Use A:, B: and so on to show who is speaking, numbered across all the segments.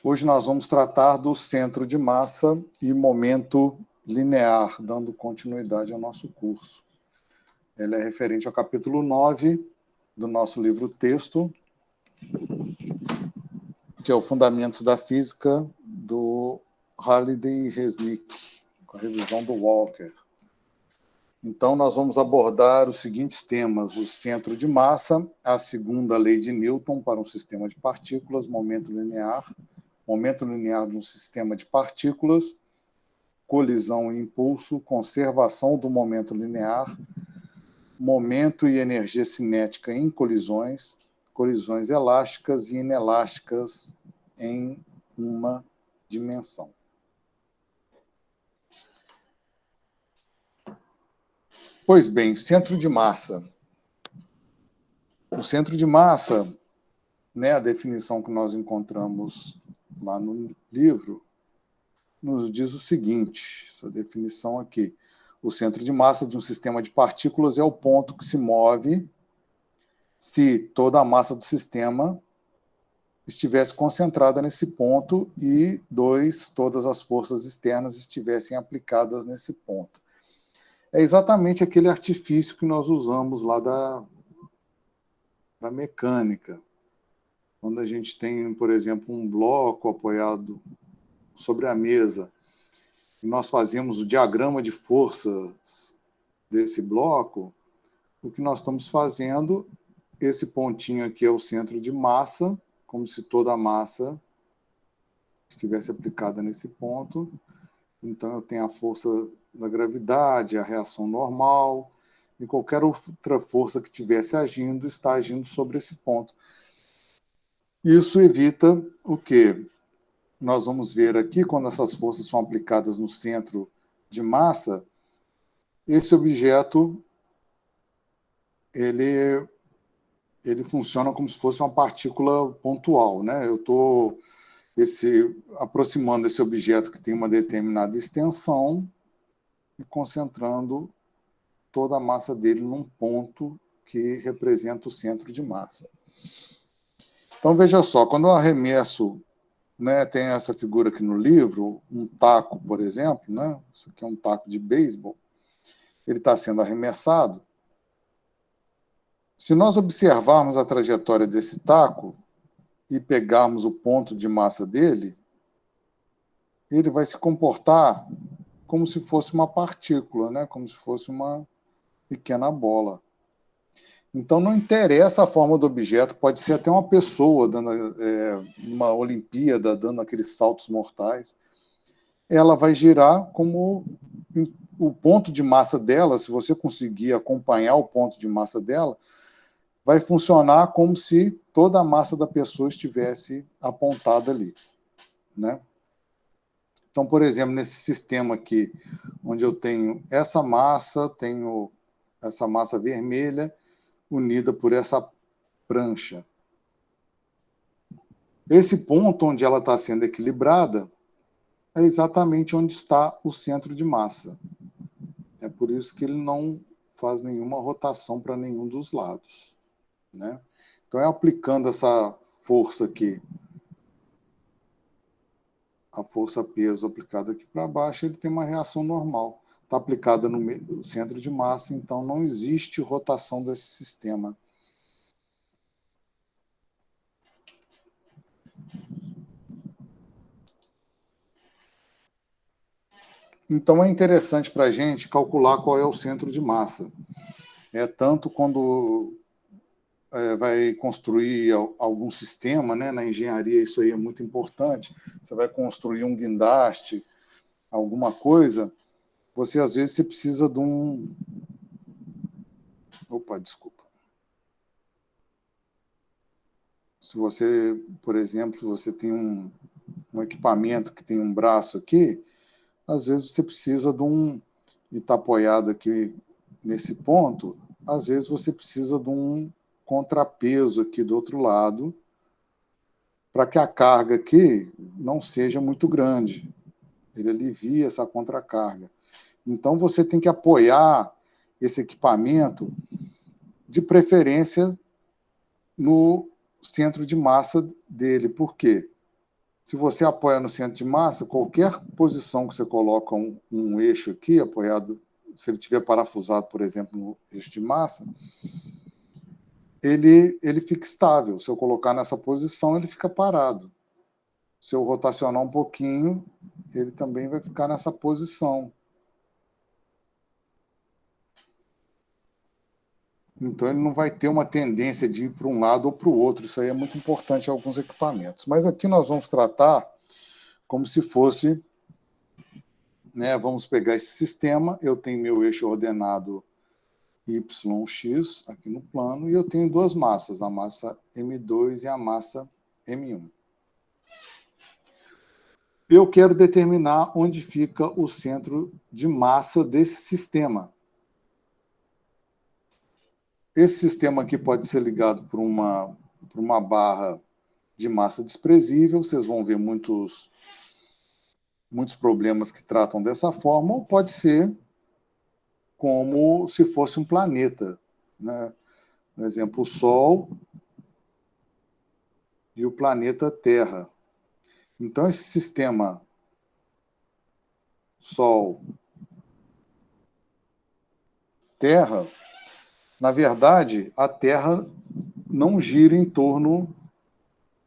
A: Hoje nós vamos tratar do centro de massa e momento linear, dando continuidade ao nosso curso. Ele é referente ao capítulo 9 do nosso livro-texto, que é o Fundamentos da Física, do Halliday e Resnick, com a revisão do Walker. Então, nós vamos abordar os seguintes temas: o centro de massa, a segunda lei de Newton para um sistema de partículas, momento linear de um sistema de partículas, colisão e impulso, conservação do momento linear, momento e energia cinética em colisões, colisões elásticas e inelásticas em uma dimensão. Pois bem, centro de massa. O centro de massa, né, a definição que nós encontramos lá no livro, nos diz o seguinte, essa definição aqui: o centro de massa de um sistema de partículas é o ponto que se move se toda a massa do sistema estivesse concentrada nesse ponto e, todas as forças externas estivessem aplicadas nesse ponto. É exatamente aquele artifício que nós usamos lá da mecânica. Quando a gente tem, por exemplo, um bloco apoiado sobre a mesa, e nós fazemos o diagrama de forças desse bloco, o que nós estamos fazendo, esse pontinho aqui é o centro de massa, como se toda a massa estivesse aplicada nesse ponto. Então, eu tenho a força da gravidade, a reação normal, e qualquer outra força que estivesse agindo, está agindo sobre esse ponto. Isso evita o quê? Nós vamos ver aqui, quando essas forças são aplicadas no centro de massa, esse objeto, ele funciona como se fosse uma partícula pontual, né? Eu estou aproximando esse objeto que tem uma determinada extensão e concentrando toda a massa dele num ponto que representa o centro de massa. Então, veja só, quando eu arremesso, né, tem essa figura aqui no livro, um taco, por exemplo, né? Isso aqui é um taco de beisebol, ele está sendo arremessado. Se nós observarmos a trajetória desse taco e pegarmos o ponto de massa dele, ele vai se comportar como se fosse uma partícula, né? Como se fosse uma pequena bola. Então, não interessa a forma do objeto, pode ser até uma pessoa dando uma Olimpíada, dando aqueles saltos mortais. Ela vai girar como o ponto de massa dela, se você conseguir acompanhar o ponto de massa dela, vai funcionar como se toda a massa da pessoa estivesse apontada ali, né? Então, por exemplo, nesse sistema aqui, onde eu tenho essa massa vermelha unida por essa prancha. Esse ponto onde ela está sendo equilibrada é exatamente onde está o centro de massa. É por isso que ele não faz nenhuma rotação para nenhum dos lados, né? Então, é aplicando essa força aqui, a força peso aplicada aqui para baixo, ele tem uma reação normal. Está aplicada no centro de massa, então não existe rotação desse sistema. Então, é interessante para a gente calcular qual é o centro de massa. Tanto quando vai construir algum sistema, né? Na engenharia isso aí é muito importante, você vai construir um guindaste, alguma coisa, você às vezes precisa de um... Opa, desculpa. Se você, por exemplo, você tem um equipamento que tem um braço aqui, às vezes você precisa e está apoiado aqui nesse ponto, às vezes você precisa de um contrapeso aqui do outro lado, para que a carga aqui não seja muito grande. Ele alivia essa contracarga. Então, você tem que apoiar esse equipamento, de preferência, no centro de massa dele. Por quê? se você apoia no centro de massa, qualquer posição que você coloca um eixo aqui, apoiado, se ele estiver parafusado, por exemplo, no eixo de massa, ele fica estável. Se eu colocar nessa posição, ele fica parado. Se eu rotacionar um pouquinho, ele também vai ficar nessa posição. Então, ele não vai ter uma tendência de ir para um lado ou para o outro. Isso aí é muito importante em alguns equipamentos. Mas aqui nós vamos tratar como se fosse, né, vamos pegar esse sistema, eu tenho meu eixo ordenado YX aqui no plano, e eu tenho duas massas, a massa M2 e a massa M1. Eu quero determinar onde fica o centro de massa desse sistema. Esse sistema aqui pode ser ligado por uma barra de massa desprezível, vocês vão ver muitos problemas que tratam dessa forma, ou pode ser como se fosse um planeta, né? Por exemplo, o Sol e o planeta Terra. Então, esse sistema Sol-Terra, na verdade, a Terra não gira em torno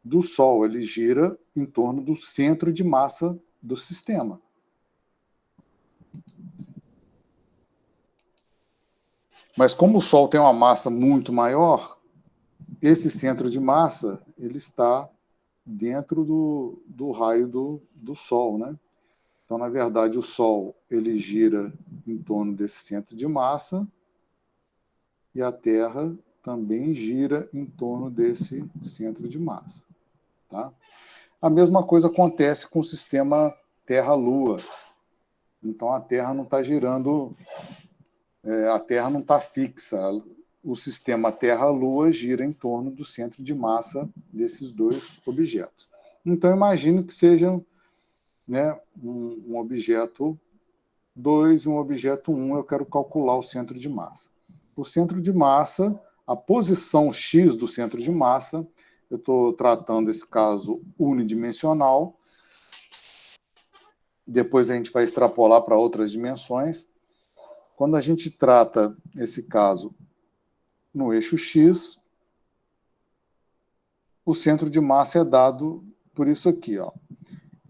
A: do Sol, ele gira em torno do centro de massa do sistema. Mas como o Sol tem uma massa muito maior, esse centro de massa ele está dentro do raio do Sol, né? Então, na verdade, o Sol ele gira em torno desse centro de massa e a Terra também gira em torno desse centro de massa. Tá? A mesma coisa acontece com o sistema Terra-Lua. Então, a Terra não está girando, a Terra não está fixa. O sistema Terra-Lua gira em torno do centro de massa desses dois objetos. Então, imagine que sejam, né, um objeto 2 e um objeto 1, eu quero calcular o centro de massa. O centro de massa, a posição X do centro de massa, eu estou tratando esse caso unidimensional, depois a gente vai extrapolar para outras dimensões. Quando a gente trata esse caso no eixo X, o centro de massa é dado por isso aqui, ó,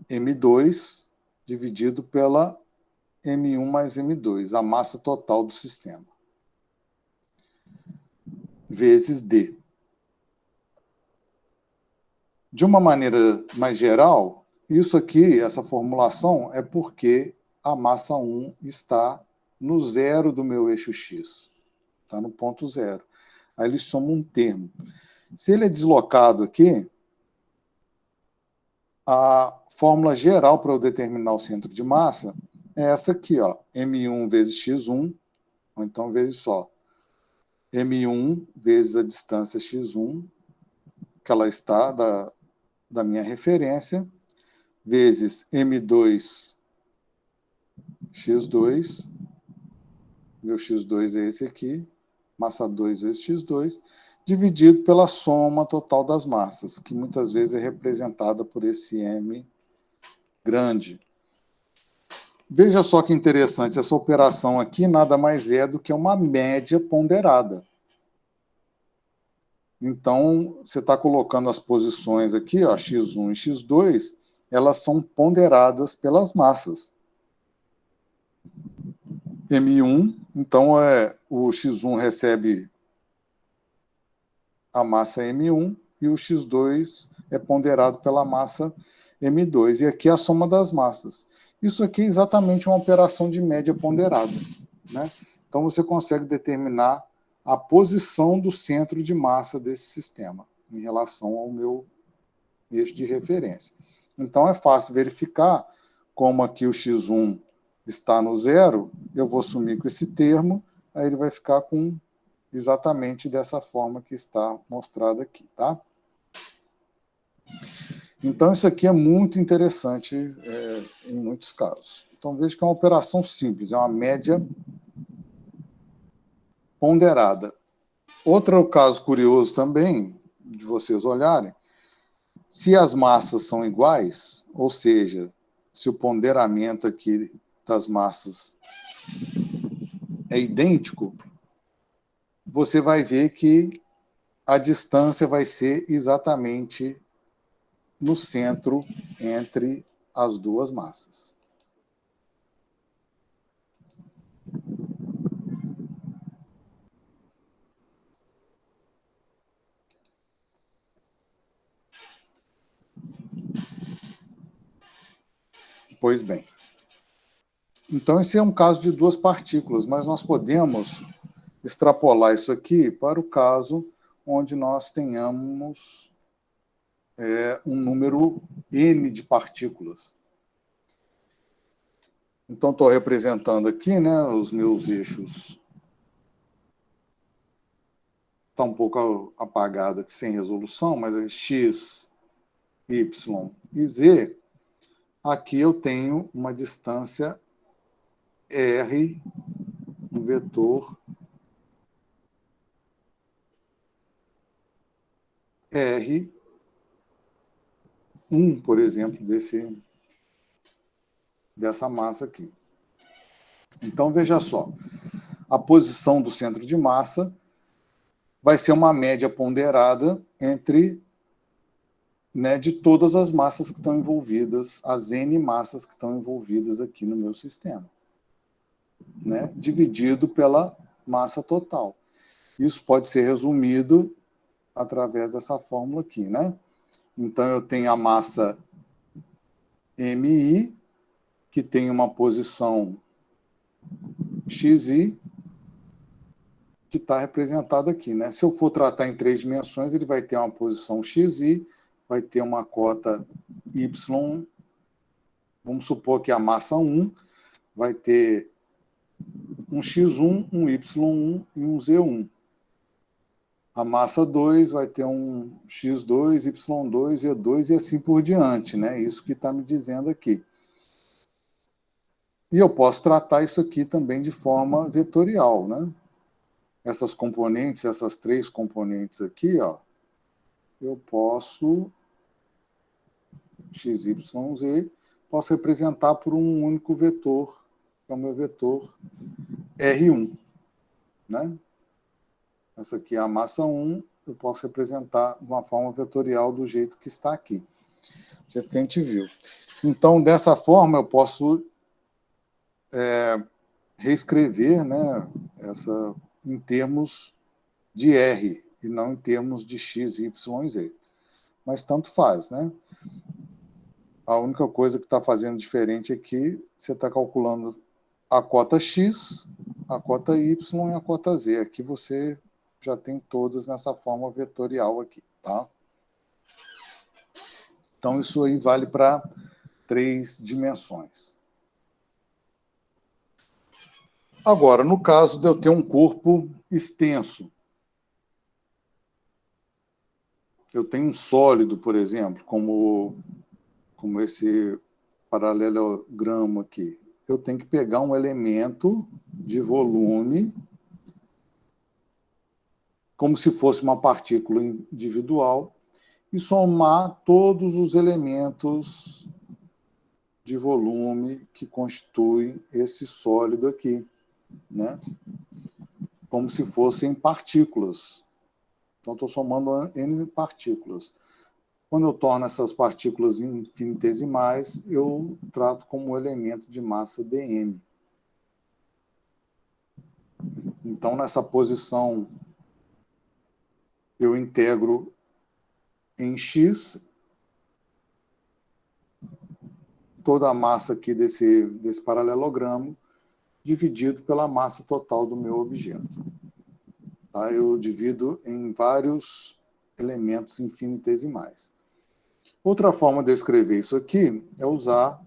A: M2 dividido pela M1 mais M2, a massa total do sistema, vezes D. De uma maneira mais geral, isso aqui, essa formulação, é porque a massa 1 está no zero do meu eixo X. Está no ponto zero. Aí ele soma um termo. Se ele é deslocado aqui, a fórmula geral para eu determinar o centro de massa é essa aqui, ó, M1 vezes X1, ou então vezes só M1 vezes a distância X1, que ela está da minha referência, vezes M2 X2, meu X2 é esse aqui, massa 2 vezes X2, dividido pela soma total das massas, que muitas vezes é representada por esse M grande. Veja só que interessante, essa operação aqui nada mais é do que uma média ponderada. Então, você está colocando as posições aqui, ó, X1 e X2, elas são ponderadas pelas massas. M1, então o X1 recebe a massa M1 e o X2 é ponderado pela massa M2. E aqui é a soma das massas. Isso aqui é exatamente uma operação de média ponderada, né? Então você consegue determinar a posição do centro de massa desse sistema em relação ao meu eixo de referência. Então é fácil verificar como aqui o X1 está no zero, eu vou sumir com esse termo, aí ele vai ficar com exatamente dessa forma que está mostrado aqui, tá? Então, isso aqui é muito interessante em muitos casos. Então, veja que é uma operação simples, é uma média ponderada. Outro caso curioso também, de vocês olharem, Se as massas são iguais, ou seja, se o ponderamento aqui das massas é idêntico, você vai ver que a distância vai ser exatamente no centro entre as duas massas. Pois bem. Então, esse é um caso de duas partículas, mas nós podemos extrapolar isso aqui para o caso onde nós tenhamos um número n de partículas. Então, estou representando aqui, né, os meus eixos. Está um pouco apagado aqui, sem resolução, mas é x, y e z. Aqui eu tenho uma distância r, um vetor r1, por exemplo, dessa massa aqui. Então, veja só, a posição do centro de massa vai ser uma média ponderada entre, né, de todas as massas que estão envolvidas, as n massas que estão envolvidas aqui no meu sistema, né, dividido pela massa total. Isso pode ser resumido através dessa fórmula aqui, né? Então, eu tenho a massa MI, que tem uma posição XI, que está representada aqui, né? Se eu for tratar em 3 dimensões, ele vai ter uma posição XI, vai ter uma cota Y, vamos supor que a massa 1 vai ter um X1, um Y1 e um Z1. A massa 2 vai ter um X2, Y2, Z2 e assim por diante, né? Isso que está me dizendo aqui. E eu posso tratar isso aqui também de forma vetorial, né? Essas componentes, essas 3 componentes aqui, ó, eu posso, x, y, z, posso representar por um único vetor, que é o meu vetor R1, né? Essa aqui é a massa 1, eu posso representar de uma forma vetorial do jeito que está aqui, do jeito que a gente viu. Então, dessa forma, eu posso reescrever, né, em termos de R, e não em termos de x, y e z. Mas tanto faz, né? A única coisa que está fazendo diferente aqui, você está calculando a cota x, a cota y e a cota z. Aqui você já tem todas nessa forma vetorial aqui, tá? Então, isso aí vale para 3 dimensões. Agora, no caso de eu ter um corpo extenso, eu tenho um sólido, por exemplo, como esse paralelogramo aqui. Eu tenho que pegar um elemento de volume como se fosse uma partícula individual e somar todos os elementos de volume que constituem esse sólido aqui, né? Como se fossem partículas. Então, estou somando N partículas. Quando eu torno essas partículas infinitesimais, eu trato como um elemento de massa dm. Então, nessa posição, eu integro em x toda a massa aqui desse paralelogramo, dividido pela massa total do meu objeto. Tá? Eu divido em vários elementos infinitesimais. Outra forma de eu escrever isso aqui é usar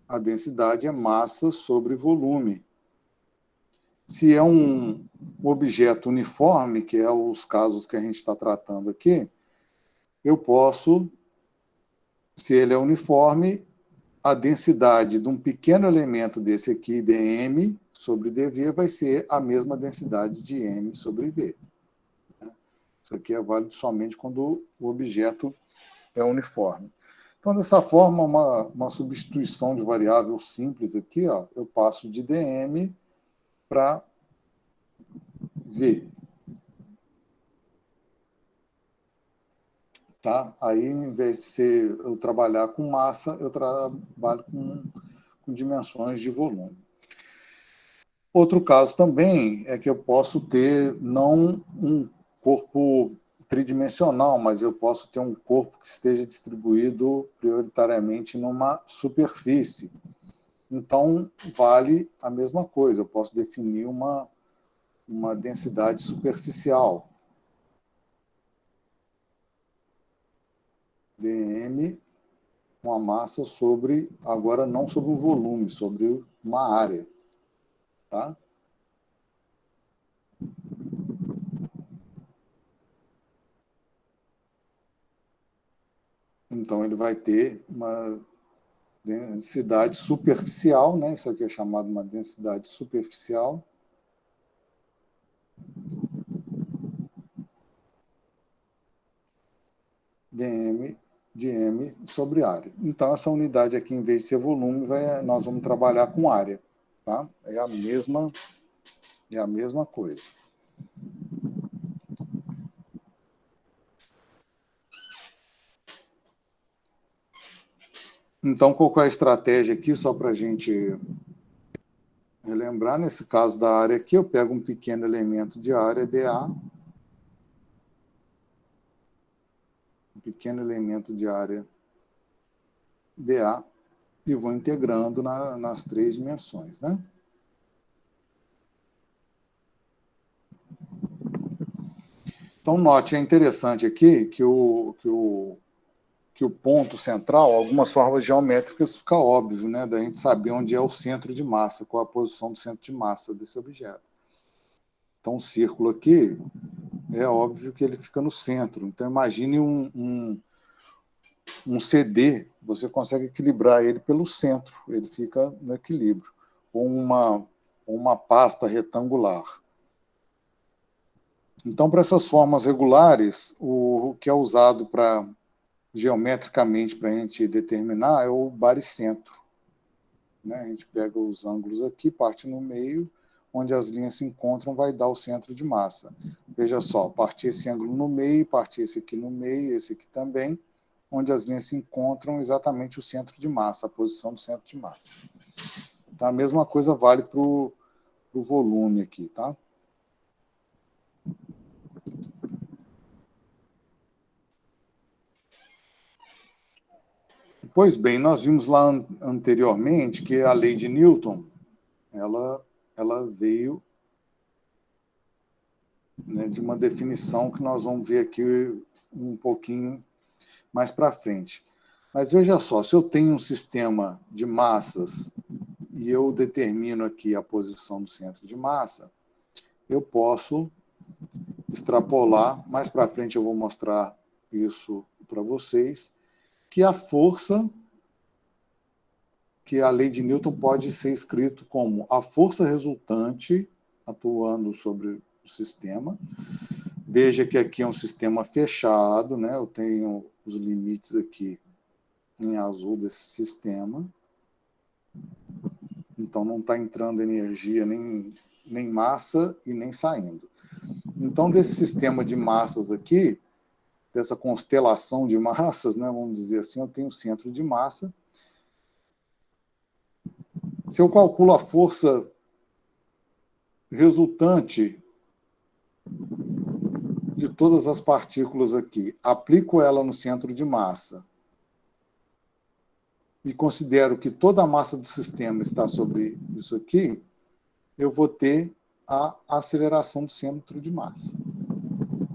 A: a densidade é massa sobre volume. Se é um objeto uniforme, que é os casos que a gente está tratando aqui, eu posso, se ele é uniforme, a densidade de um pequeno elemento desse aqui, dm sobre dv, vai ser a mesma densidade de m sobre v. Isso aqui é válido somente quando o objeto é uniforme. Então, dessa forma, uma substituição de variável simples aqui, ó, eu passo de dm para v. Tá? Aí, em vez de eu trabalhar com massa, eu trabalho com dimensões de volume. Outro caso também é que eu posso ter não um corpo tridimensional, mas eu posso ter um corpo que esteja distribuído prioritariamente numa superfície. Então, vale a mesma coisa, eu posso definir uma densidade superficial. dm, uma massa sobre, agora não sobre um volume, sobre uma área. Tá? Então, ele vai ter uma densidade superficial, né? Isso aqui é chamado uma densidade superficial. dm de m sobre área. Então, essa unidade aqui, em vez de ser volume, nós vamos trabalhar com área. Tá? É a mesma coisa. Então, qual é a estratégia aqui, só para a gente relembrar? Nesse caso da área aqui, eu pego um pequeno elemento de área, dA, um pequeno elemento de área, dA, e vou integrando nas 3 dimensões, né? Então, note, é interessante aqui que o ponto central, algumas formas geométricas fica óbvio, né? Da gente saber onde é o centro de massa, qual a posição do centro de massa desse objeto. Então, o círculo aqui, é óbvio que ele fica no centro. Então, imagine um CD, você consegue equilibrar ele pelo centro, ele fica no equilíbrio. Ou uma pasta retangular. Então, para essas formas regulares, o que é usado geometricamente para a gente determinar é o baricentro. Né? A gente pega os ângulos aqui, parte no meio, onde as linhas se encontram, vai dar o centro de massa. Veja só, partir esse ângulo no meio, partir esse aqui no meio, esse aqui também, onde as linhas se encontram, exatamente o centro de massa, a posição do centro de massa. Então, a mesma coisa vale para o volume aqui, tá? Pois bem, nós vimos lá anteriormente que a lei de Newton, ela veio, né, de uma definição que nós vamos ver aqui um pouquinho mais para frente. Mas veja só, se eu tenho um sistema de massas e eu determino aqui a posição do centro de massa, eu posso extrapolar, mais para frente eu vou mostrar isso para vocês, que a força, que a lei de Newton pode ser escrito como a força resultante atuando sobre o sistema. Veja que aqui é um sistema fechado, né? Eu tenho os limites aqui em azul desse sistema. Então, não está entrando energia, nem massa e nem saindo. Então, desse sistema de massas aqui, dessa constelação de massas, né, vamos dizer assim, eu tenho o centro de massa. Se eu calculo a força resultante de todas as partículas aqui, aplico ela no centro de massa e considero que toda a massa do sistema está sobre isso aqui, eu vou ter a aceleração do centro de massa.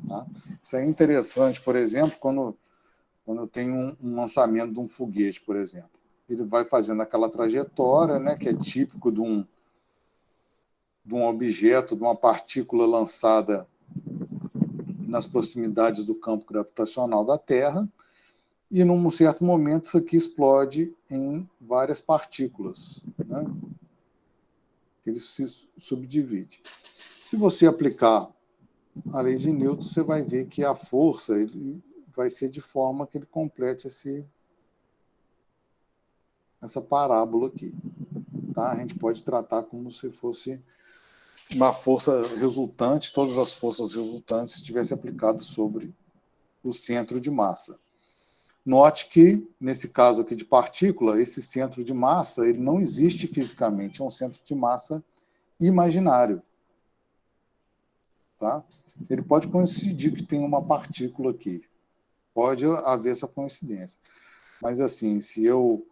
A: Tá? Isso é interessante, por exemplo, quando eu tenho um lançamento de um foguete, por exemplo. Ele vai fazendo aquela trajetória, né, que é típico de um objeto, de uma partícula lançada nas proximidades do campo gravitacional da Terra, e num certo momento isso aqui explode em várias partículas, né? Ele se subdivide. Se você aplicar a lei de Newton, você vai ver que a força ele vai ser de forma que ele complete essa parábola aqui. Tá? A gente pode tratar como se fosse uma força resultante, todas as forças resultantes estivessem aplicadas sobre o centro de massa. Note que, nesse caso aqui de partícula, esse centro de massa ele não existe fisicamente, é um centro de massa imaginário. Tá? Ele pode coincidir que tem uma partícula aqui. Pode haver essa coincidência. Mas, assim, se eu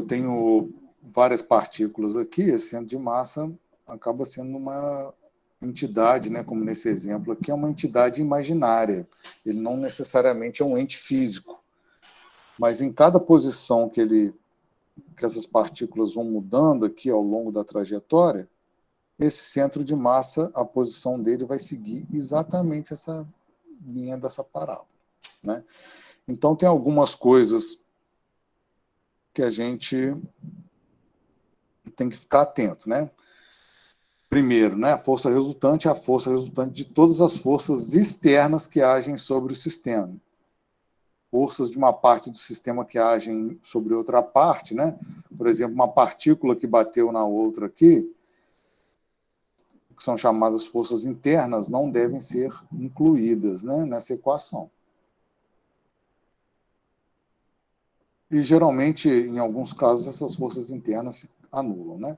A: tenho várias partículas aqui, esse centro de massa acaba sendo uma entidade, né, como nesse exemplo aqui, é uma entidade imaginária. Ele não necessariamente é um ente físico. Mas em cada posição que essas partículas vão mudando aqui ao longo da trajetória, esse centro de massa, a posição dele vai seguir exatamente essa linha dessa parábola, né? Então, tem algumas coisas que a gente tem que ficar atento, né? Primeiro, né, a força resultante é a força resultante de todas as forças externas que agem sobre o sistema. Forças de uma parte do sistema que agem sobre outra parte, né? Por exemplo, uma partícula que bateu na outra aqui, que são chamadas forças internas, não devem ser incluídas, né, nessa equação. E, geralmente, em alguns casos, essas forças internas se anulam, né?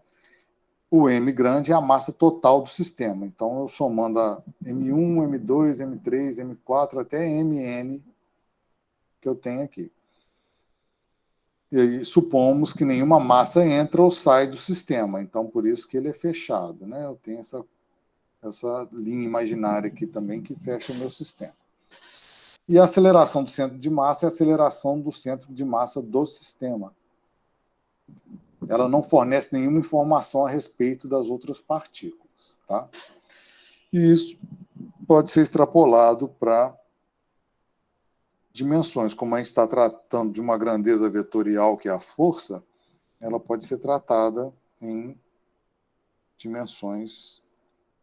A: O M grande é a massa total do sistema. Então, eu somando a M1, M2, M3, M4, até Mn que eu tenho aqui. E aí, supomos que nenhuma massa entra ou sai do sistema. Então, por isso que ele é fechado, né? Eu tenho essa linha imaginária aqui também que fecha o meu sistema. E a aceleração do centro de massa é a aceleração do centro de massa do sistema. Ela não fornece nenhuma informação a respeito das outras partículas, tá? E isso pode ser extrapolado para dimensões. Como a gente está tratando de uma grandeza vetorial, que é a força, ela pode ser tratada em dimensões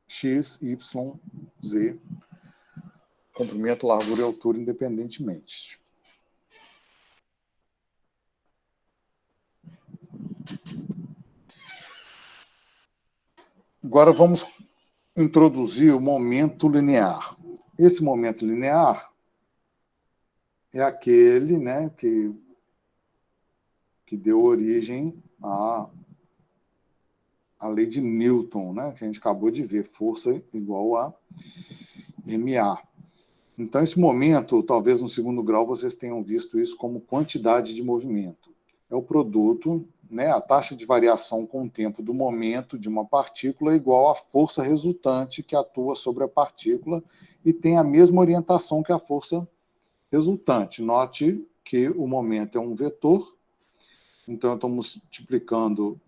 A: x, y, z, comprimento, largura e altura, independentemente. Agora vamos introduzir o momento linear. Esse momento linear é aquele, né, que deu origem à lei de Newton, né, que a gente acabou de ver, força igual a ma. Então, esse momento, talvez no segundo grau vocês tenham visto isso como quantidade de movimento. É o produto, né, a taxa de variação com o tempo do momento de uma partícula é igual à força resultante que atua sobre a partícula e tem a mesma orientação que a força resultante. Note que o momento é um vetor, então eu estou multiplicando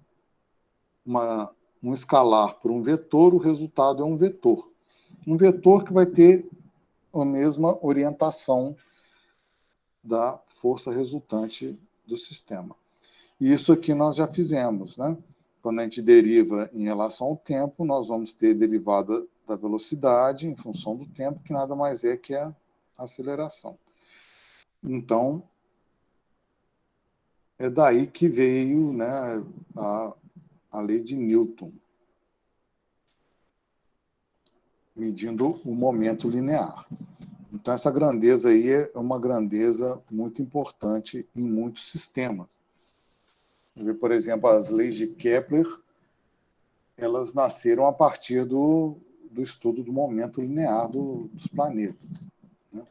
A: um escalar por um vetor, o resultado é um vetor. Um vetor que vai ter a mesma orientação da força resultante do sistema. E isso aqui nós já fizemos, né? Quando a gente deriva em relação ao tempo, nós vamos ter derivada da velocidade em função do tempo, que nada mais é que a aceleração. Então, é daí que veio, né, a lei de Newton, medindo o momento linear. Então, essa grandeza aí é uma grandeza muito importante em muitos sistemas. Por exemplo, as leis de Kepler, elas nasceram a partir do estudo do momento linear dos planetas, né?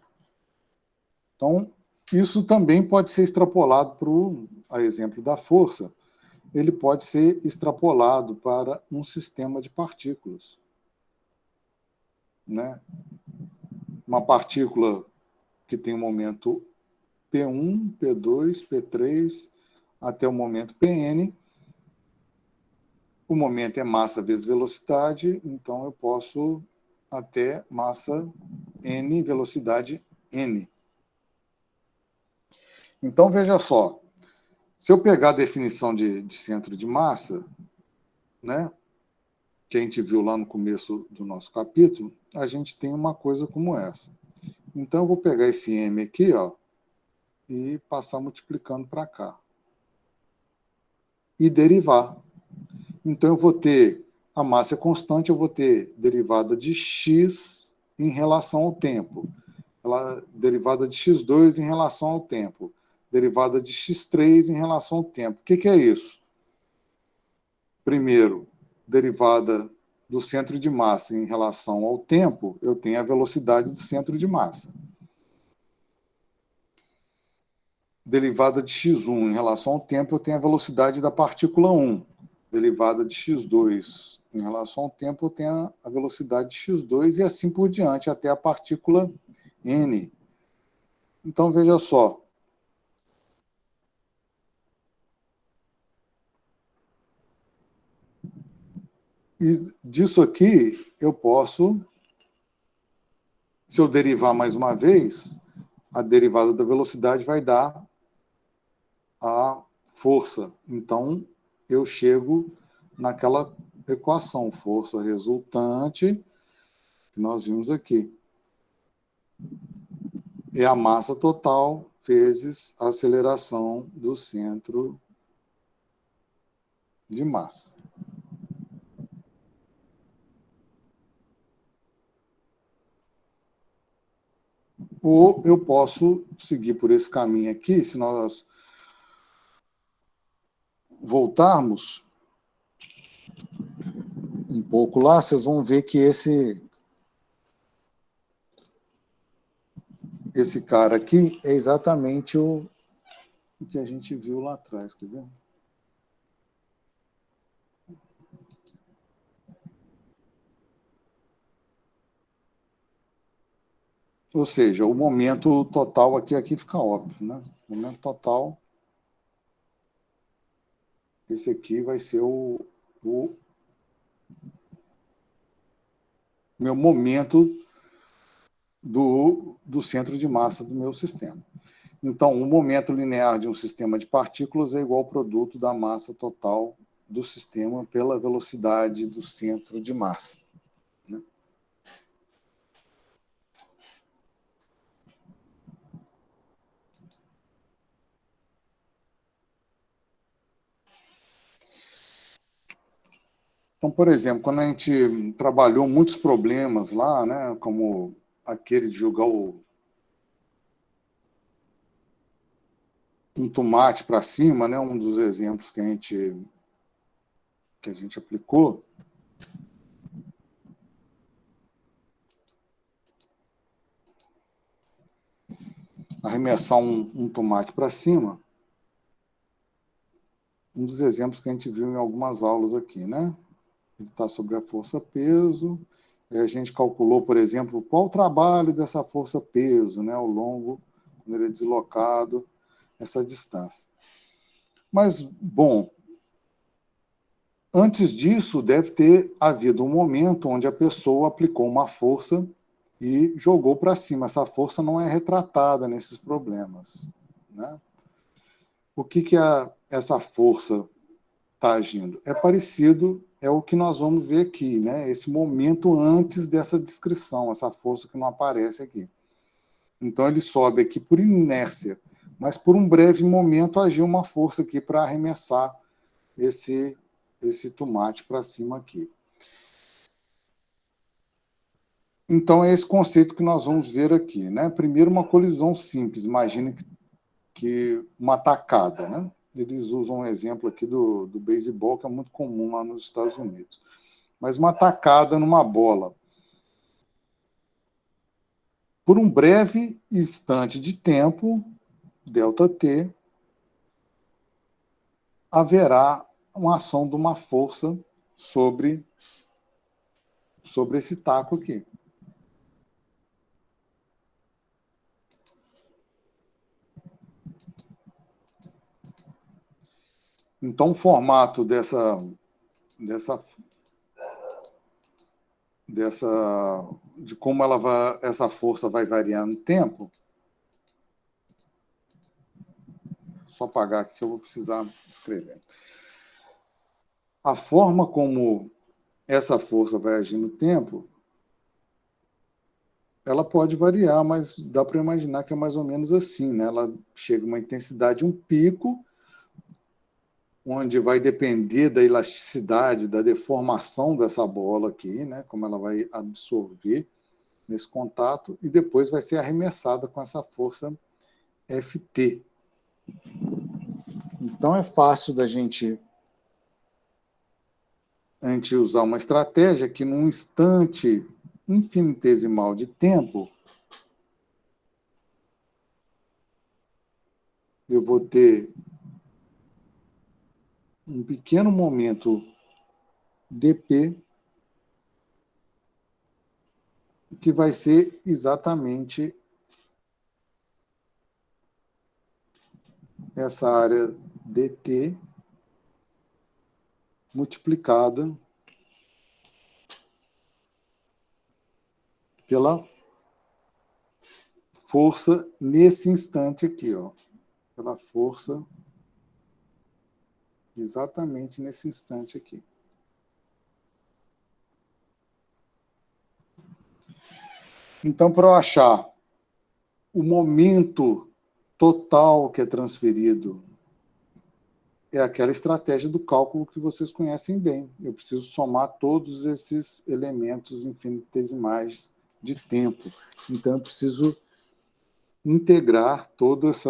A: Então, isso também pode ser extrapolado a exemplo da força, ele pode ser extrapolado para um sistema de partículas, né? Uma partícula que tem um momento P1, P2, P3, até o momento Pn. O momento é massa vezes velocidade, então eu posso até massa n, velocidade n. Então, veja só, se eu pegar a definição de centro de massa, né, que a gente viu lá no começo do nosso capítulo, a gente tem uma coisa como essa. Então, eu vou pegar esse m aqui, ó, e passar multiplicando para cá. E derivar. Então, eu vou ter a massa constante, eu vou ter derivada de x em relação ao tempo. Derivada de x2 em relação ao tempo. Derivada de x3 em relação ao tempo. O que é isso? Primeiro, derivada do centro de massa em relação ao tempo, eu tenho a velocidade do centro de massa. Derivada de x1 em relação ao tempo, eu tenho a velocidade da partícula 1. Derivada de x2 em relação ao tempo, eu tenho a velocidade de x2 e assim por diante, até a partícula n. Então, veja só. E disso aqui, eu posso, se eu derivar mais uma vez, a derivada da velocidade vai dar a força. Então, eu chego naquela equação, força resultante, que nós vimos aqui. É a massa total vezes a aceleração do centro de massa. Ou eu posso seguir por esse caminho aqui, se nós voltarmos um pouco lá, vocês vão ver que esse cara aqui é exatamente o que a gente viu lá atrás, quer ver? Ou seja, o momento total aqui fica óbvio, né? O momento total, esse aqui vai ser o meu momento do centro de massa do meu sistema. Então, o momento linear de um sistema de partículas é igual ao produto da massa total do sistema pela velocidade do centro de massa. Né? Então, por exemplo, quando a gente trabalhou muitos problemas lá, né, como aquele de jogar um tomate para cima, né, um dos exemplos que a gente aplicou, arremessar um tomate para cima, um dos exemplos que a gente viu em algumas aulas aqui, né? Ele está sobre a força-peso, a gente calculou, por exemplo, qual o trabalho dessa força-peso, né, ao longo, quando ele é deslocado, essa distância. Mas, bom, antes disso, deve ter havido um momento onde a pessoa aplicou uma força e jogou para cima. Essa força não é retratada nesses problemas. Né? O que essa força está agindo? É parecido, é o que nós vamos ver aqui, né? Esse momento antes dessa descrição, essa força que não aparece aqui. Então, ele sobe aqui por inércia, mas por um breve momento agiu uma força aqui para arremessar esse tomate para cima aqui. Então, é esse conceito que nós vamos ver aqui. Né? Primeiro, uma colisão simples. Imagine que uma tacada. Né? Eles usam um exemplo aqui do beisebol, que é muito comum lá nos Estados Unidos. Mas uma tacada numa bola. Por um breve instante de tempo, ΔT, haverá uma ação de uma força sobre esse taco aqui. Então, o formato de como essa força vai variar no tempo. Só apagar aqui que eu vou precisar escrever. A forma como essa força vai agir no tempo, ela pode variar, mas dá para imaginar que é mais ou menos assim, né? Ela chega a uma intensidade, um pico, onde vai depender da elasticidade, da deformação dessa bola aqui, né? Como ela vai absorver nesse contato, e depois vai ser arremessada com essa força Ft. Então é fácil da gente usar uma estratégia que num instante infinitesimal de tempo eu vou ter um pequeno momento dp que vai ser exatamente essa área dt multiplicada pela força nesse instante aqui, ó, pela força exatamente nesse instante aqui. Então, para eu achar o momento total que é transferido, é aquela estratégia do cálculo que vocês conhecem bem. Eu preciso somar todos esses elementos infinitesimais de tempo. Então, eu preciso integrar todos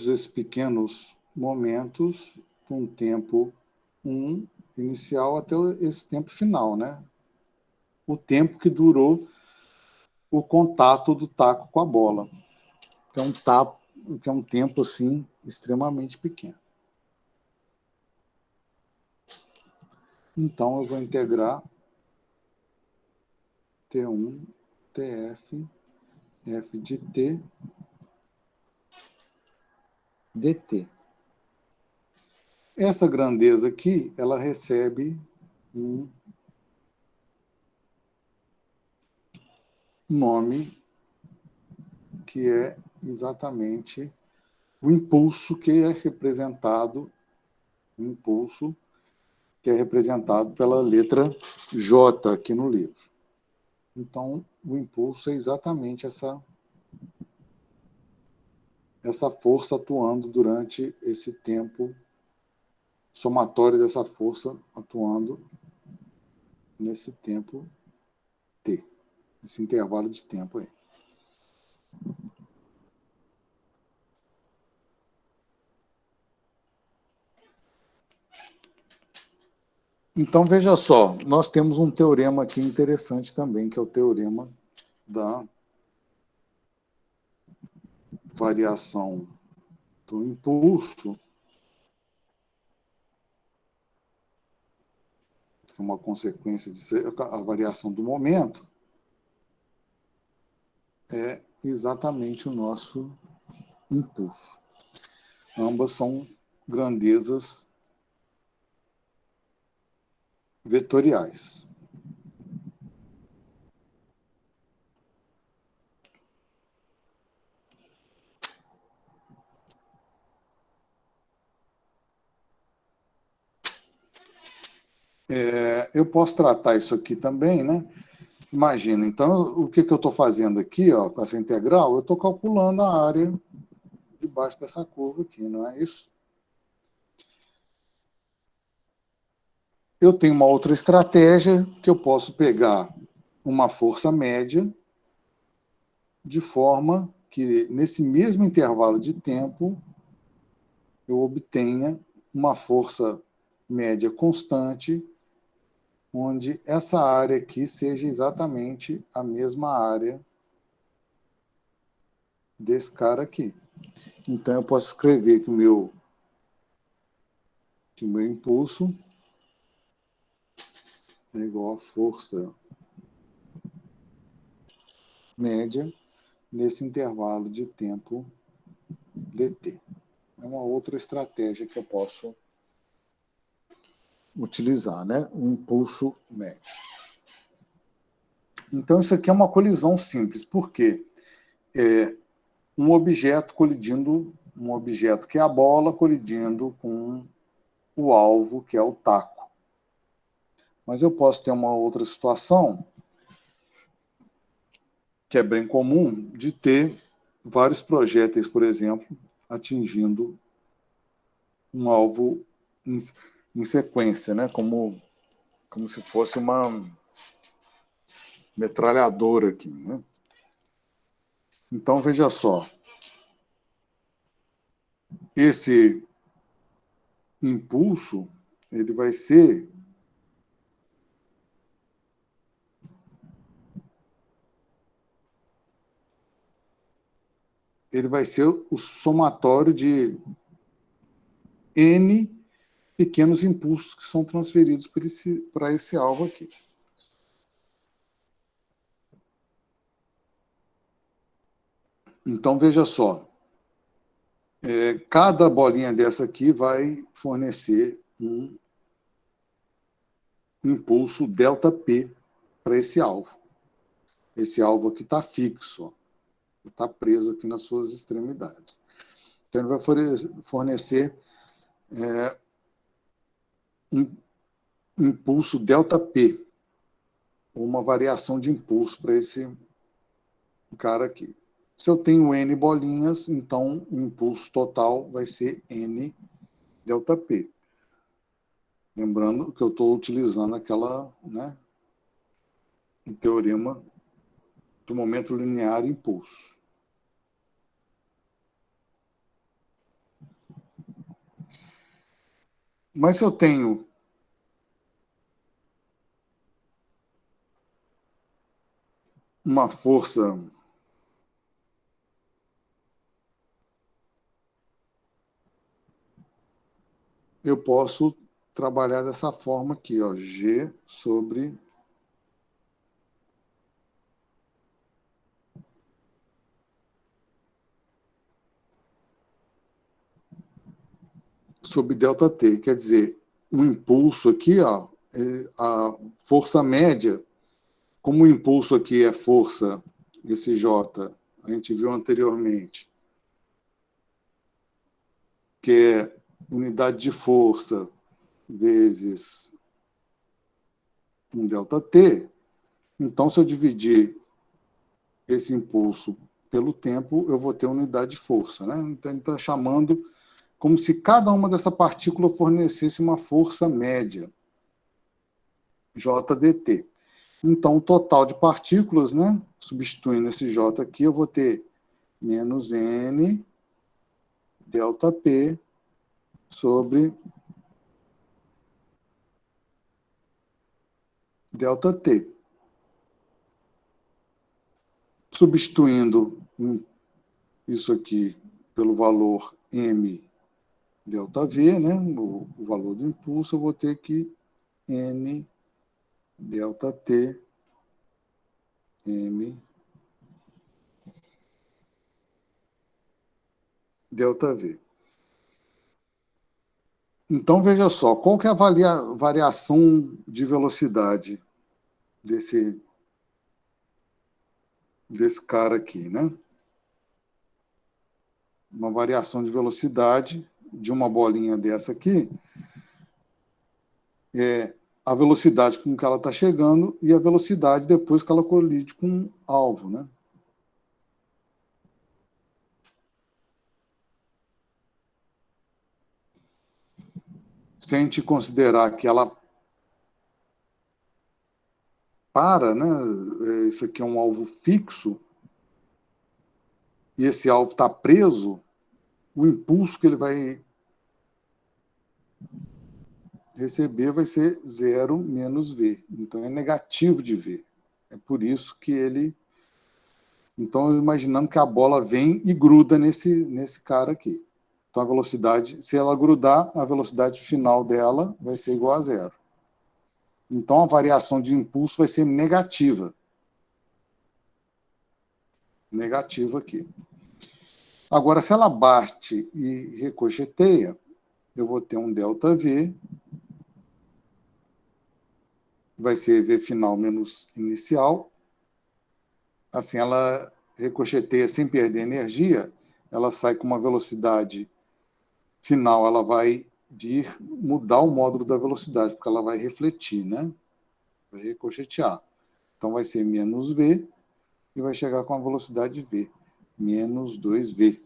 A: esses pequenos momentos com tempo 1 inicial até esse tempo final, né? O tempo que durou o contato do taco com a bola, que é um tempo assim extremamente pequeno. Então eu vou integrar T1, TF, F de T, dt. Essa grandeza aqui, ela recebe um nome que é exatamente o impulso que é representado, pela letra J aqui no livro. Então, o impulso é exatamente essa força atuando durante esse tempo, somatório dessa força atuando nesse tempo t, esse intervalo de tempo aí. Então, veja só, nós temos um teorema aqui interessante também, que é o teorema da variação do impulso, que é uma consequência de a variação do momento, é exatamente o nosso impulso. Ambas são grandezas vetoriais. Eu posso tratar isso aqui também, né? Imagina, então, o que eu estou fazendo aqui, ó, com essa integral? Eu estou calculando a área debaixo dessa curva aqui, não é isso? Eu tenho uma outra estratégia que eu posso pegar uma força média de forma que, nesse mesmo intervalo de tempo, eu obtenha uma força média constante, onde essa área aqui seja exatamente a mesma área desse cara aqui. Então, eu posso escrever que o meu impulso é igual a força média nesse intervalo de tempo dt. É uma outra estratégia que eu posso utilizar, né? O impulso médio. Então, isso aqui é uma colisão simples. Por quê? Um objeto colidindo um objeto que é a bola colidindo com o alvo, que é o taco. Mas eu posso ter uma outra situação, que é bem comum, de ter vários projéteis, por exemplo, atingindo um alvo em sequência, né? Como se fosse uma metralhadora aqui, né? Então, veja só, esse impulso, ele vai ser o somatório de N pequenos impulsos que são transferidos para esse alvo aqui. Então, veja só, cada bolinha dessa aqui vai fornecer um impulso ΔP para esse alvo. Esse alvo aqui está fixo, está preso aqui nas suas extremidades. Então, ele vai fornecer um impulso ΔP, uma variação de impulso para esse cara aqui. Se eu tenho N bolinhas, então o impulso total vai ser N ΔP. Lembrando que eu estou utilizando aquela, né, o teorema do momento linear impulso. Mas se eu tenho uma força eu posso trabalhar dessa forma aqui, ó, G sobre ΔT. Quer dizer, o impulso aqui, ó, a força média, como o impulso aqui é força, esse J, a gente viu anteriormente, que é unidade de força vezes um ΔT, então, se eu dividir esse impulso pelo tempo, eu vou ter unidade de força, né? Então, ele está chamando como se cada uma dessa partícula fornecesse uma força média, JDT. Então, o total de partículas, né, substituindo esse J aqui, eu vou ter menos N ΔP sobre ΔT. Substituindo isso aqui pelo valor M ΔV, né, o valor do impulso, eu vou ter que N ΔT M ΔV. Então, veja só, qual que é a variação de velocidade desse cara aqui, né? Uma variação de velocidade de uma bolinha dessa aqui é a velocidade com que ela está chegando e a velocidade depois que ela colide com um alvo, né? Se a gente considerar que ela para, né? Isso aqui é um alvo fixo e esse alvo está preso, o impulso que ele vai receber vai ser 0 menos V. Então, é negativo de V. É por isso que ele... Então, imaginando que a bola vem e gruda nesse cara aqui. Então, a velocidade, se ela grudar, a velocidade final dela vai ser igual a 0. Então, a variação de impulso vai ser negativa. Negativa aqui. Agora, se ela bate e ricocheteia, eu vou ter um ΔV, vai ser V final menos inicial. Assim, ela ricocheteia sem perder energia, ela sai com uma velocidade final, ela vai vir mudar o módulo da velocidade, porque ela vai refletir, né? Vai ricochetear. Então, vai ser menos v e vai chegar com a velocidade v, menos 2v.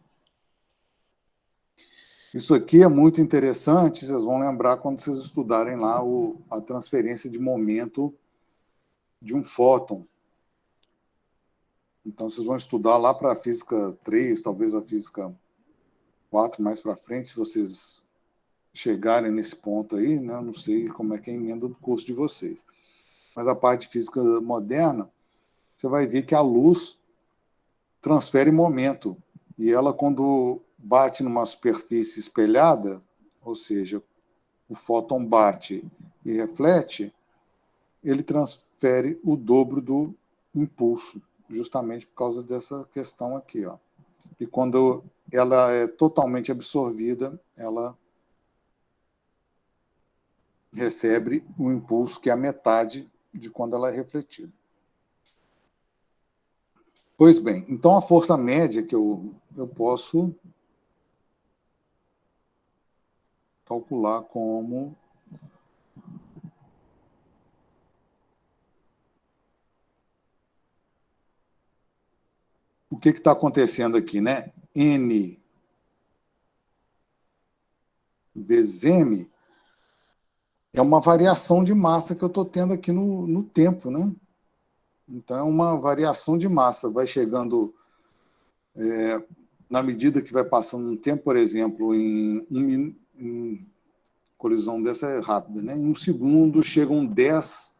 A: Isso aqui é muito interessante, vocês vão lembrar quando vocês estudarem lá a transferência de momento de um fóton. Então, vocês vão estudar lá para a física 3, talvez a física 4 mais para frente, se vocês chegarem nesse ponto aí, né? Eu não sei como é que é a emenda do curso de vocês. Mas a parte de física moderna, você vai ver que a luz transfere momento. E ela, quando bate numa superfície espelhada, ou seja, o fóton bate e reflete, ele transfere o dobro do impulso, justamente por causa dessa questão aqui, ó. E quando ela é totalmente absorvida, ela recebe um impulso que é a metade de quando ela é refletida. Pois bem, então a força média que eu posso calcular como o que está acontecendo aqui, né? N vezes M é uma variação de massa que eu estou tendo aqui no tempo, né? Então, é uma variação de massa. Vai chegando, na medida que vai passando um tempo, por exemplo, em colisão dessa é rápida, né? Em um segundo, chegam 10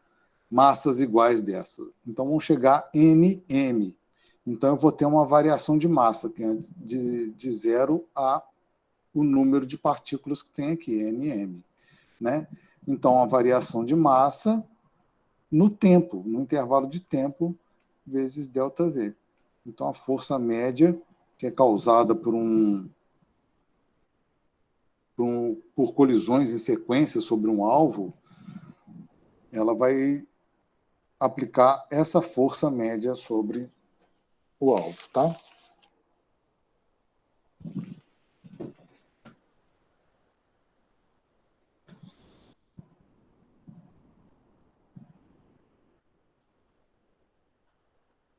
A: massas iguais dessa. Então, vão chegar NM. Então, eu vou ter uma variação de massa, que é de 0 a o número de partículas que tem aqui, NM. Né? Então, a variação de massa no tempo, no intervalo de tempo, vezes ΔV. Então, a força média, que é causada por colisões em sequência sobre um alvo, ela vai aplicar essa força média sobre o alvo, tá?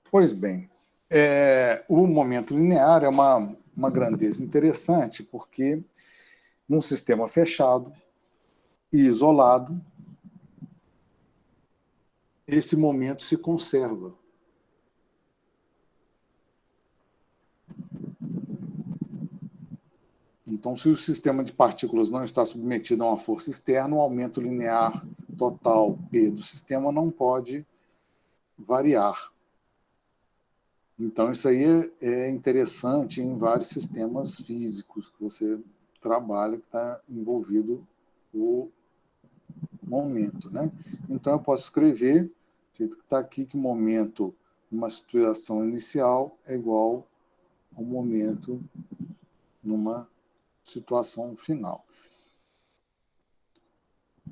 A: Pois bem, o momento linear é uma grandeza interessante, porque num sistema fechado e isolado, esse momento se conserva. Então, se o sistema de partículas não está submetido a uma força externa, o aumento linear total P do sistema não pode variar. Então, isso aí é interessante em vários sistemas físicos que você trabalha, que está envolvido o momento, né? Então, eu posso escrever, do jeito que está aqui, que o momento numa situação inicial é igual ao momento numa situação final.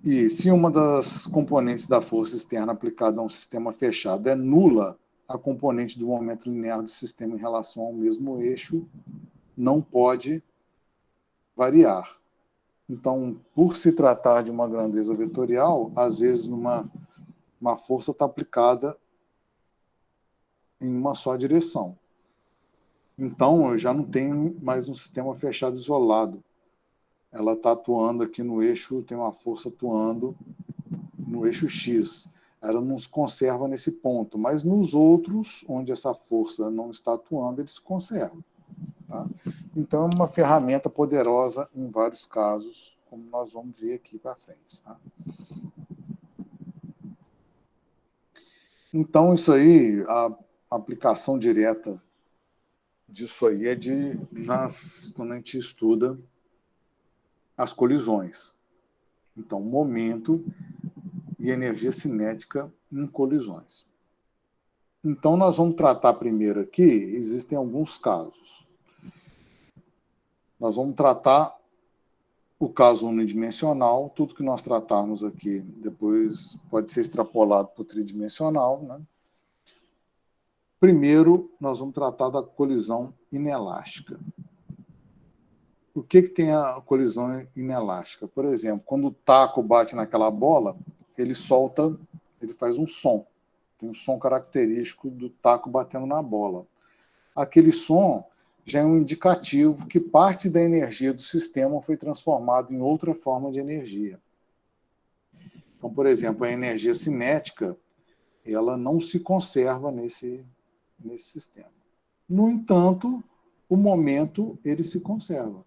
A: E se uma das componentes da força externa aplicada a um sistema fechado é nula, a componente do momento linear do sistema em relação ao mesmo eixo não pode variar. Então, por se tratar de uma grandeza vetorial, às vezes uma força está aplicada em uma só direção. Então, eu já não tenho mais um sistema fechado isolado. Ela está atuando aqui no eixo, tem uma força atuando no eixo X. Ela não se conserva nesse ponto, mas nos outros, onde essa força não está atuando, ele se conserva. Tá? Então, é uma ferramenta poderosa em vários casos, como nós vamos ver aqui para frente. Tá? Então, isso aí, a aplicação direta disso aí é quando a gente estuda as colisões. Então, momento e energia cinética em colisões. Então, nós vamos tratar primeiro aqui, existem alguns casos. Nós vamos tratar o caso unidimensional, tudo que nós tratarmos aqui depois pode ser extrapolado para o tridimensional. Né? Primeiro, nós vamos tratar da colisão inelástica. o que tem a colisão inelástica? Por exemplo, quando o taco bate naquela bola, ele solta, ele faz um som. Tem um som característico do taco batendo na bola. Aquele som já é um indicativo que parte da energia do sistema foi transformada em outra forma de energia. Então, por exemplo, a energia cinética, ela não se conserva nesse sistema. No entanto, o momento, ele se conserva.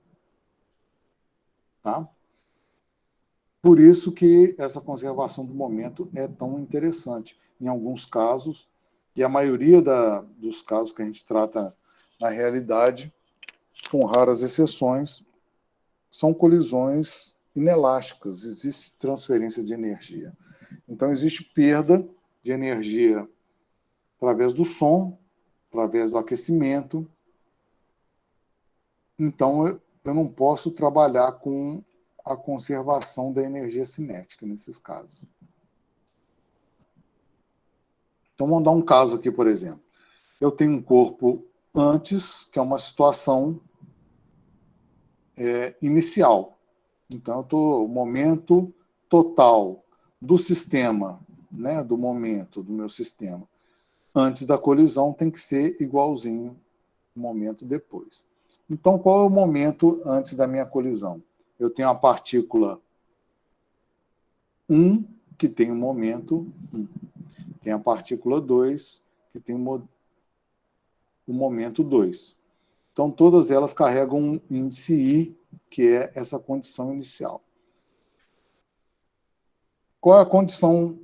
A: Tá? Por isso que essa conservação do momento é tão interessante. Em alguns casos, e a maioria dos casos que a gente trata na realidade, com raras exceções, são colisões inelásticas, existe transferência de energia. Então, existe perda de energia através do som, através do aquecimento. Então, eu não posso trabalhar com a conservação da energia cinética nesses casos. Então, vamos dar um caso aqui, por exemplo. Eu tenho um corpo antes, que é uma situação inicial. Então, o momento total do sistema, né, do momento do meu sistema, antes da colisão tem que ser igualzinho ao momento depois. Então, qual é o momento antes da minha colisão? Eu tenho a partícula 1, que tem o momento 1. Tem a partícula 2, que tem o momento 2. Então, todas elas carregam um índice I, que é essa condição inicial. Qual é a condição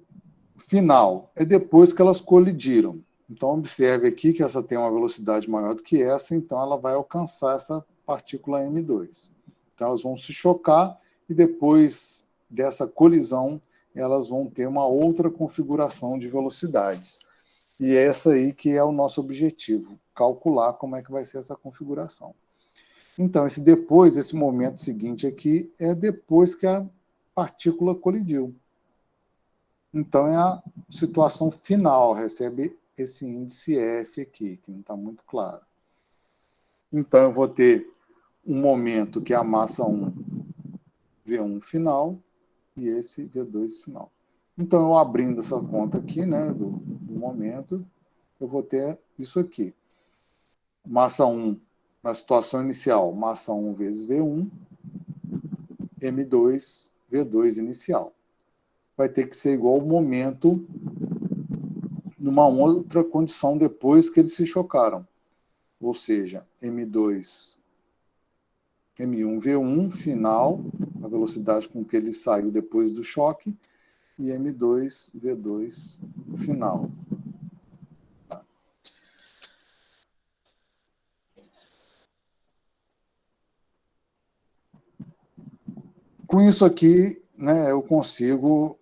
A: final? É depois que elas colidiram. Então, observe aqui que essa tem uma velocidade maior do que essa, então ela vai alcançar essa partícula M2. Então, elas vão se chocar e depois dessa colisão, elas vão ter uma outra configuração de velocidades. E é essa aí que é o nosso objetivo, calcular como é que vai ser essa configuração. Então, esse momento seguinte aqui, é depois que a partícula colidiu. Então, é a situação final, recebe esse índice F aqui, que não está muito claro. Então, eu vou ter um momento que é a massa 1, V1 final, e esse V2 final. Então, eu abrindo essa conta aqui, né, do momento, eu vou ter isso aqui. Massa 1, na situação inicial, massa 1 vezes V1, M2, V2 inicial. Vai ter que ser igual ao momento numa outra condição depois que eles se chocaram. Ou seja, M1, V1, final, a velocidade com que ele saiu depois do choque, e M2, V2, final. Tá. Com isso aqui, né, eu consigo...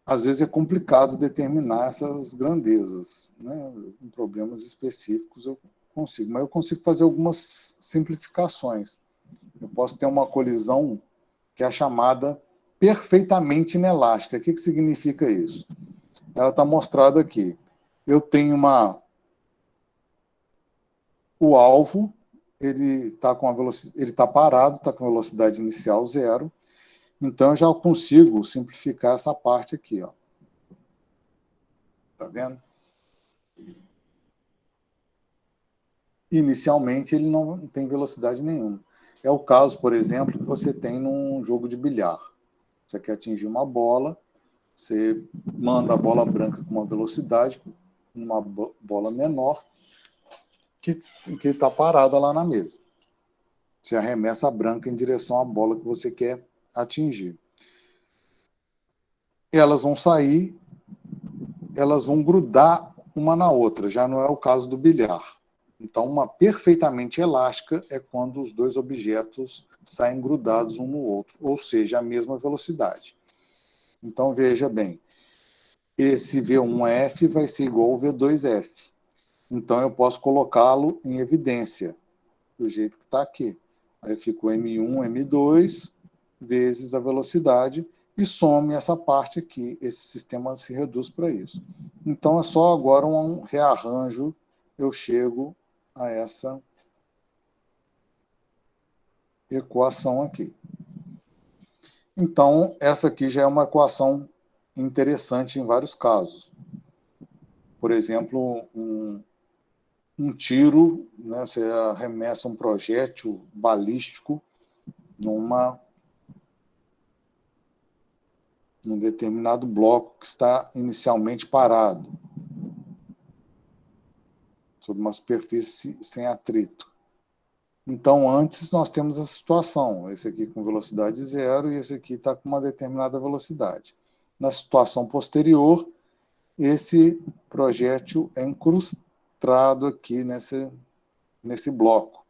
A: às vezes é complicado determinar essas grandezas, né? Em problemas específicos eu consigo, mas eu consigo fazer algumas simplificações. Eu posso ter uma colisão que é a chamada perfeitamente inelástica. O que significa isso? Ela está mostrada aqui. Eu tenho o alvo, ele está parado, está com velocidade inicial 0. Então, eu já consigo simplificar essa parte aqui, ó. Tá vendo? Inicialmente, ele não tem velocidade nenhuma. É o caso, por exemplo, que você tem num jogo de bilhar. Você quer atingir uma bola, você manda a bola branca com uma velocidade, uma bola menor, que está parada lá na mesa. Você arremessa a branca em direção à bola que você quer atingir. Elas vão sair, elas vão grudar uma na outra, já não é o caso do bilhar. Então, uma perfeitamente elástica é quando os dois objetos saem grudados um no outro, ou seja, a mesma velocidade. Então, veja bem, esse V1F vai ser igual ao V2F. Então, eu posso colocá-lo em evidência, do jeito que está aqui. Aí fica o M1, M2, vezes a velocidade, e some essa parte aqui. Esse sistema se reduz para isso. Então, é só agora um rearranjo, eu chego a essa equação aqui. Então, essa aqui já é uma equação interessante em vários casos. Por exemplo, um tiro, né, você arremessa um projétil balístico num determinado bloco que está inicialmente parado, sobre uma superfície sem atrito. Então, antes nós temos a situação, esse aqui com velocidade zero e esse aqui está com uma determinada velocidade. Na situação posterior, esse projétil é incrustado aqui nesse bloco.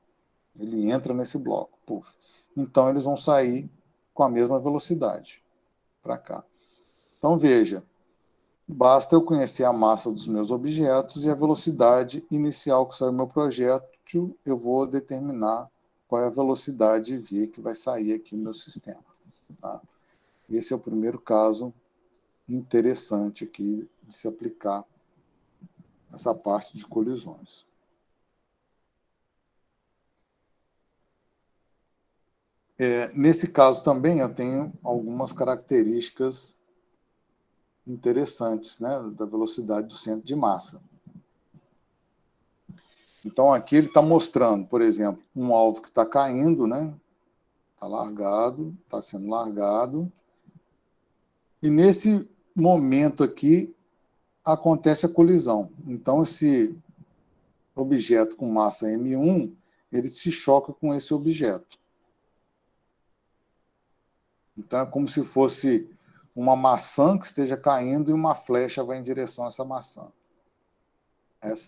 A: Ele entra nesse bloco. Puf. Então, eles vão sair com a mesma velocidade para cá. Então, veja, basta eu conhecer a massa dos meus objetos e a velocidade inicial que saiu do meu projétil, eu vou determinar qual é a velocidade V que vai sair aqui no meu sistema. Tá? Esse é o primeiro caso interessante aqui de se aplicar essa parte de colisões. Nesse caso também eu tenho algumas características interessantes, né, da velocidade do centro de massa. Então aqui ele está mostrando, por exemplo, um alvo que está caindo, né, está largado, está sendo largado, e nesse momento aqui acontece a colisão. Então esse objeto com massa M1, ele se choca com esse objeto. Então é como se fosse uma maçã que esteja caindo e uma flecha vai em direção a essa maçã.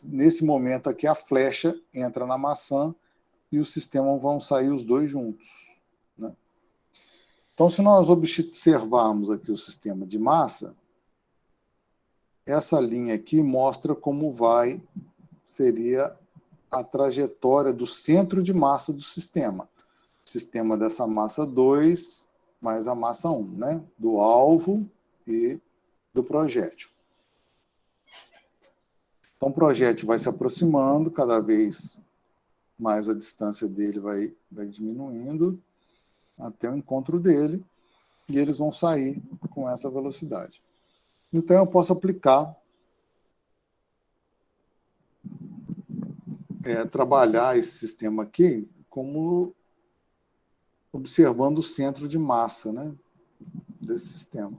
A: Nesse momento aqui, a flecha entra na maçã e o sistema vão sair os dois juntos. Né? Então, se nós observarmos aqui o sistema de massa, essa linha aqui mostra como seria a trajetória do centro de massa do sistema. O sistema dessa massa 2 mais a massa 1, né? Do alvo e do projétil. Então, o projétil vai se aproximando, cada vez mais a distância dele vai diminuindo até o encontro dele, e eles vão sair com essa velocidade. Então, eu posso aplicar, trabalhar esse sistema aqui como observando o centro de massa, né, desse sistema,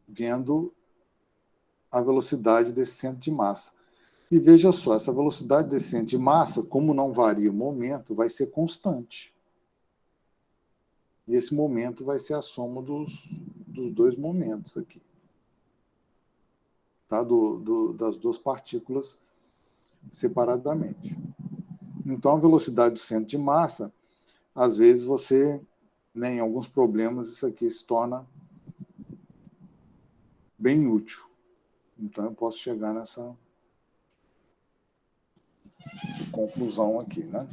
A: vendo a velocidade desse centro de massa. E veja só, essa velocidade desse centro de massa, como não varia o momento, vai ser constante. E esse momento vai ser a soma dos dois momentos aqui. Tá? Das duas partículas separadamente. Então, a velocidade do centro de massa, às vezes em alguns problemas, isso aqui se torna bem útil. Então, eu posso chegar nessa conclusão aqui, né?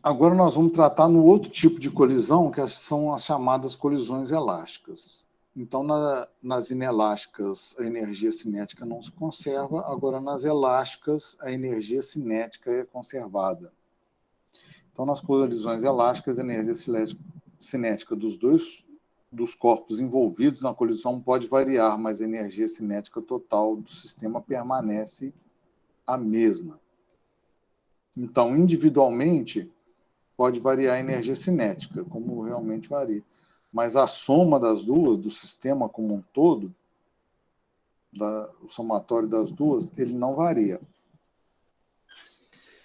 A: Agora nós vamos tratar no outro tipo de colisão, que são as chamadas colisões elásticas. Então, nas inelásticas, a energia cinética não se conserva, agora nas elásticas, a energia cinética é conservada. Então, nas colisões elásticas, a energia cinética dos corpos envolvidos na colisão pode variar, mas a energia cinética total do sistema permanece a mesma. Então, individualmente, pode variar a energia cinética, como realmente varia. Mas a soma das duas, do sistema como um todo, o somatório das duas, ele não varia.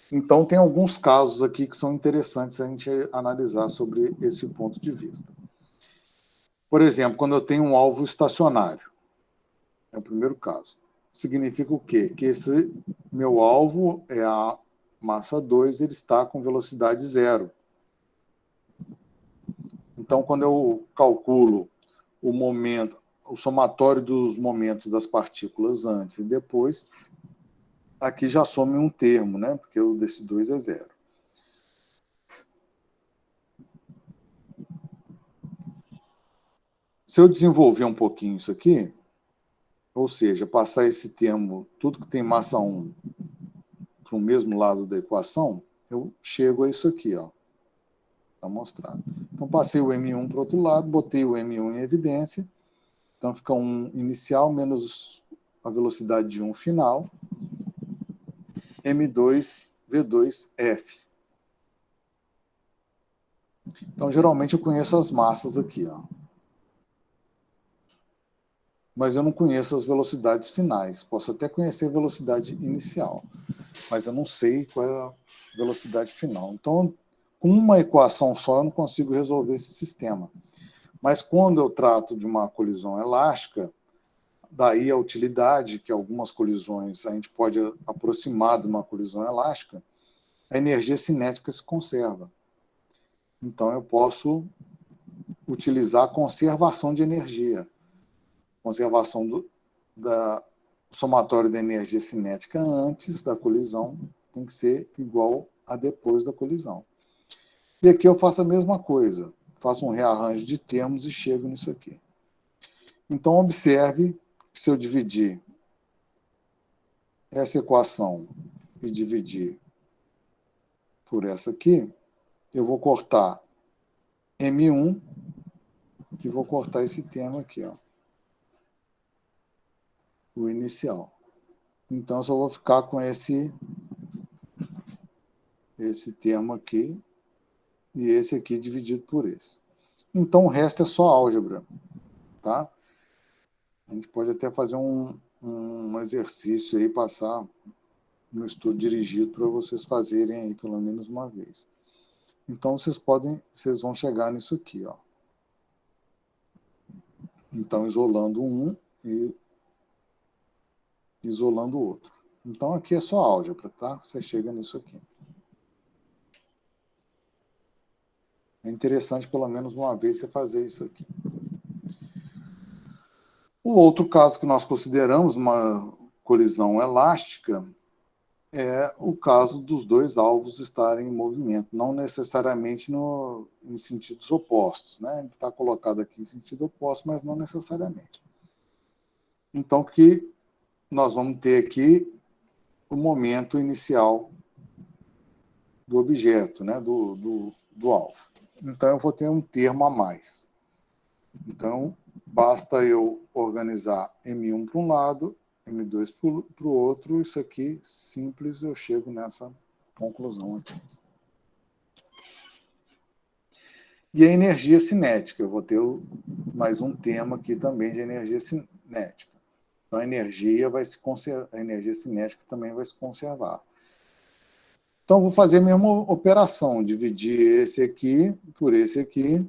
A: Então, tem alguns casos aqui que são interessantes a gente analisar sobre esse ponto de vista. Por exemplo, quando eu tenho um alvo estacionário, é o primeiro caso. Significa o quê? Que esse meu alvo é a massa 2, ele está com velocidade zero. Então, quando eu calculo o momento, o somatório dos momentos das partículas antes e depois, aqui já some um termo, né? Porque o desse 2 é zero. Se eu desenvolver um pouquinho isso aqui, ou seja, passar esse termo, tudo que tem massa 1, para o mesmo lado da equação, eu chego a isso aqui, ó. Está mostrado. Então, passei o M1 para o outro lado, botei o M1 em evidência. Então, fica 1 inicial menos a velocidade de 1 final, M2, V2, F. Então, geralmente, eu conheço as massas aqui, ó. Mas eu não conheço as velocidades finais. Posso até conhecer a velocidade inicial, mas eu não sei qual é a velocidade final. Então, com uma equação só, eu não consigo resolver esse sistema. Mas quando eu trato de uma colisão elástica, daí a utilidade que algumas colisões a gente pode aproximar de uma colisão elástica, a energia cinética se conserva. Então, eu posso utilizar a conservação de energia. Conservação da somatório da energia cinética antes da colisão tem que ser igual a depois da colisão. E aqui eu faço a mesma coisa. Faço um rearranjo de termos e chego nisso aqui. Então, observe que se eu dividir essa equação e dividir por essa aqui, eu vou cortar M1 e vou cortar esse termo aqui, ó, o inicial. Então, eu só vou ficar com esse termo aqui e esse aqui dividido por esse. Então, o resto é só álgebra, tá? A gente pode até fazer um exercício aí, passar no estudo dirigido para vocês fazerem aí pelo menos uma vez. Então, vocês vão chegar nisso aqui, ó. Então, isolando um e isolando o outro. Então, aqui é só álgebra, tá? Você chega nisso aqui. É interessante, pelo menos uma vez, você fazer isso aqui. O outro caso que nós consideramos uma colisão elástica é o caso dos dois alvos estarem em movimento, não necessariamente em sentidos opostos, né? Ele está colocado aqui em sentido oposto, mas não necessariamente. Então, o que nós vamos ter aqui o momento inicial do objeto, né? do alvo. Então, eu vou ter um termo a mais. Então, basta eu organizar M1 para um lado, M2 para o outro, isso aqui, simples, eu chego nessa conclusão aqui. E a energia cinética, eu vou ter mais um tema aqui também de energia cinética. Então, a energia cinética também vai se conservar. Então, vou fazer a mesma operação, dividir esse aqui por esse aqui.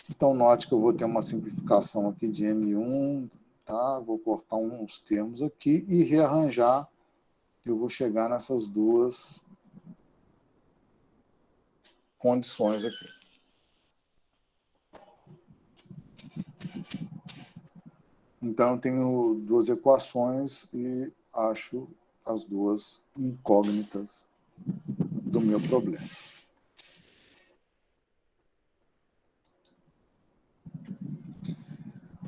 A: Então, note que eu vou ter uma simplificação aqui de M1, tá? Vou cortar uns termos aqui e rearranjar. Eu vou chegar nessas duas condições aqui. Então, eu tenho duas equações e acho as duas incógnitas do meu problema.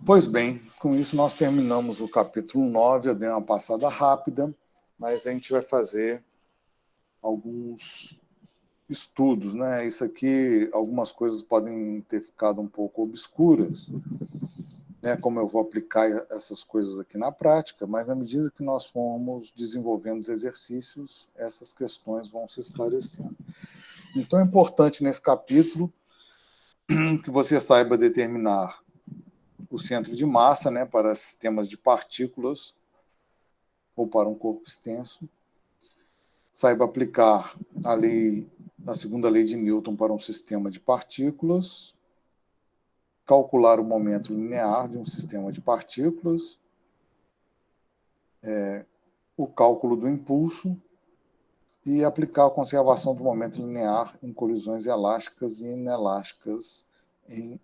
A: Pois bem, com isso nós terminamos o capítulo 9. Eu dei uma passada rápida, mas a gente vai fazer alguns estudos, né? Isso aqui, algumas coisas podem ter ficado um pouco obscuras, né? Como eu vou aplicar essas coisas aqui na prática, mas na medida que nós formos desenvolvendo os exercícios, essas questões vão se esclarecendo. Então, é importante nesse capítulo que você saiba determinar o centro de massa, né, para sistemas de partículas ou para um corpo extenso. Saiba aplicar a segunda lei de Newton para um sistema de partículas, calcular o momento linear de um sistema de partículas, o cálculo do impulso e aplicar a conservação do momento linear em colisões elásticas e inelásticas em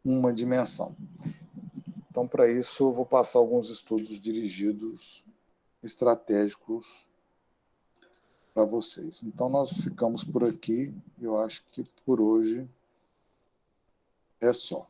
A: uma dimensão. Então, para isso, eu vou passar alguns estudos dirigidos, estratégicos, para vocês. Então, nós ficamos por aqui. Eu acho que por hoje é só.